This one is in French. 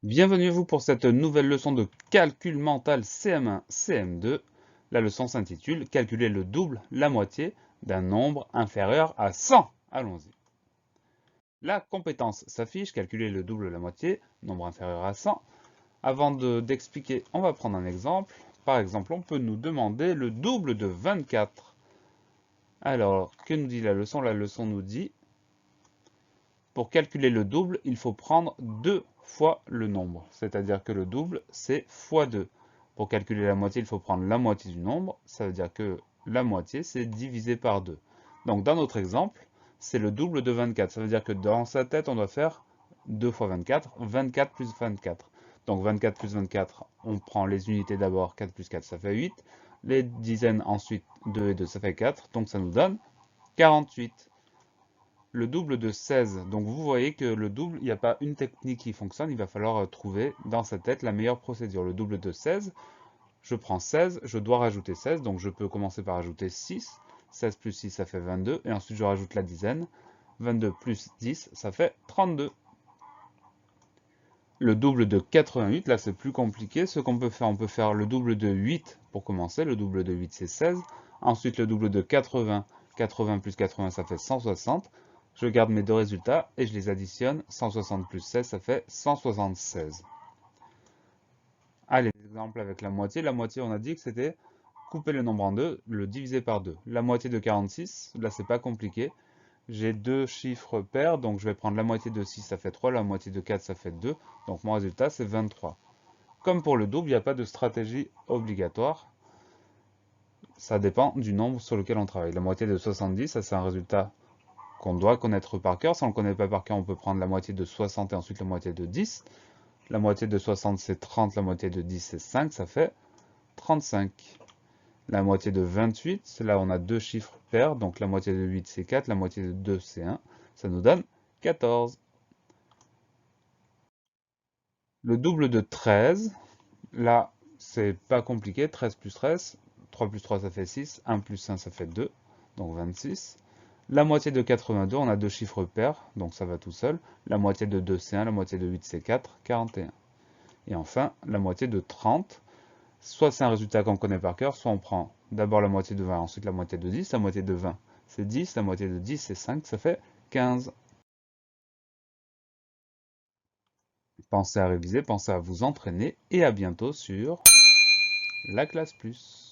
Bienvenue à vous pour cette nouvelle leçon de calcul mental CM1, CM2. La leçon s'intitule Calculer le double, la moitié d'un nombre inférieur à 100. Allons-y. La compétence s'affiche, calculer le double, la moitié, nombre inférieur à 100. Avant d'expliquer, on va prendre un exemple. Par exemple, on peut nous demander le double de 24. Alors, que nous dit la leçon? La leçon nous dit, pour calculer le double, il faut prendre 2 fois le nombre. C'est-à-dire que le double, c'est fois 2. Pour calculer la moitié, il faut prendre la moitié du nombre. Ça veut dire que la moitié, c'est divisé par 2. Donc dans notre exemple, c'est le double de 24. Ça veut dire que dans sa tête, on doit faire 2 fois 24, 24 plus 24. Donc 24 plus 24, on prend les unités d'abord, 4 plus 4, ça fait 8. Les dizaines ensuite, 2 et 2, ça fait 4. Donc ça nous donne 48. Le double de 16, donc vous voyez que le double, il n'y a pas une technique qui fonctionne, il va falloir trouver dans sa tête la meilleure procédure. Le double de 16, je prends 16, je dois rajouter 16, donc je peux commencer par ajouter 6. 16 plus 6, ça fait 22, et ensuite je rajoute la dizaine. 22 plus 10, ça fait 32. Le double de 88, là c'est plus compliqué. Ce qu'on peut faire, on peut faire le double de 8 pour commencer. Le double de 8, c'est 16. Ensuite, le double de 80. 80 plus 80, ça fait 160. Je garde mes deux résultats et je les additionne. 160 plus 16, ça fait 176. Allez, exemple avec la moitié. La moitié, on a dit que c'était couper le nombre en deux, le diviser par 2. La moitié de 46, là c'est pas compliqué. J'ai deux chiffres pairs, donc je vais prendre la moitié de 6, ça fait 3, la moitié de 4, ça fait 2. Donc mon résultat, c'est 23. Comme pour le double, il n'y a pas de stratégie obligatoire. Ça dépend du nombre sur lequel on travaille. La moitié de 70, ça c'est un résultat qu'on doit connaître par cœur. Si on ne le connaît pas par cœur, on peut prendre la moitié de 60 et ensuite la moitié de 10. La moitié de 60, c'est 30, la moitié de 10, c'est 5, ça fait 35. La moitié de 28, là on a deux chiffres pairs, donc la moitié de 8 c'est 4, la moitié de 2 c'est 1, ça nous donne 14. Le double de 13, là c'est pas compliqué, 13 plus 13, 3 plus 3 ça fait 6, 1 plus 1 ça fait 2, donc 26. La moitié de 82, on a deux chiffres pairs, donc ça va tout seul. La moitié de 2 c'est 1, la moitié de 8 c'est 4, 41. Et enfin, la moitié de 30, soit c'est un résultat qu'on connaît par cœur, soit on prend d'abord la moitié de 20, ensuite la moitié de 10. La moitié de 20, c'est 10. La moitié de 10, c'est 5. Ça fait 15. Pensez à réviser, pensez à vous entraîner et à bientôt sur la classe plus.